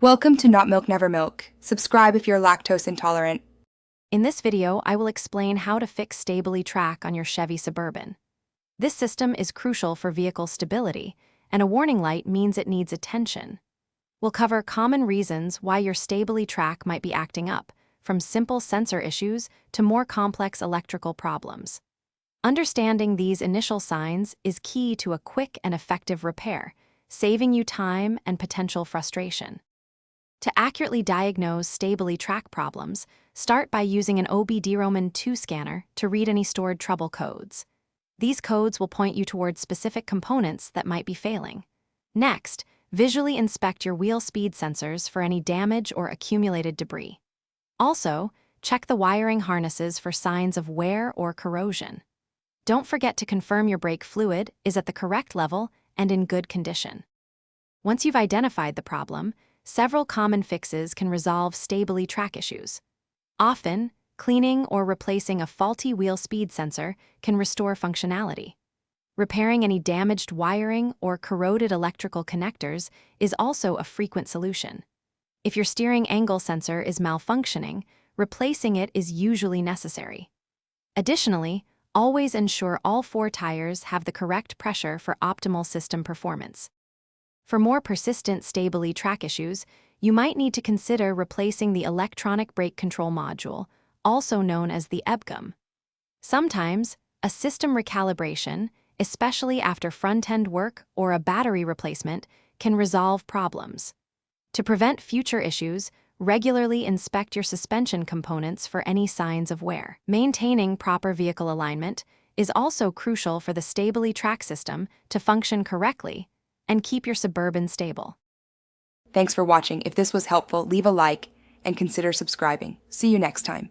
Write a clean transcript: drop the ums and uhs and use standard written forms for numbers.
Welcome to Not Milk Never Milk. Subscribe if you're lactose intolerant. In this video, I will explain how to fix Stabilitrak on your Chevy Suburban. This system is crucial for vehicle stability, and a warning light means it needs attention. We'll cover common reasons why your Stabilitrak might be acting up, from simple sensor issues to more complex electrical problems. Understanding these initial signs is key to a quick and effective repair, saving you time and potential frustration. To accurately diagnose Stabilitrak problems, start by using an OBD-ROMAN2 scanner to read any stored trouble codes. These codes will point you towards specific components that might be failing. Next, visually inspect your wheel speed sensors for any damage or accumulated debris. Also, check the wiring harnesses for signs of wear or corrosion. Don't forget to confirm your brake fluid is at the correct level and in good condition. Once you've identified the problem, several common fixes can resolve Stabilitrak issues. Often, cleaning or replacing a faulty wheel speed sensor can restore functionality. Repairing any damaged wiring or corroded electrical connectors is also a frequent solution. If your steering angle sensor is malfunctioning, replacing it is usually necessary. Additionally, always ensure all 4 tires have the correct pressure for optimal system performance. For more persistent Stabilitrak issues, you might need to consider replacing the electronic brake control module, also known as the EBCOM. Sometimes, a system recalibration, especially after front-end work or a battery replacement, can resolve problems. To prevent future issues, regularly inspect your suspension components for any signs of wear. Maintaining proper vehicle alignment is also crucial for the Stabilitrak system to function correctly and keep your Suburban stable. Thanks for watching. If this was helpful, leave a like and consider subscribing. See you next time.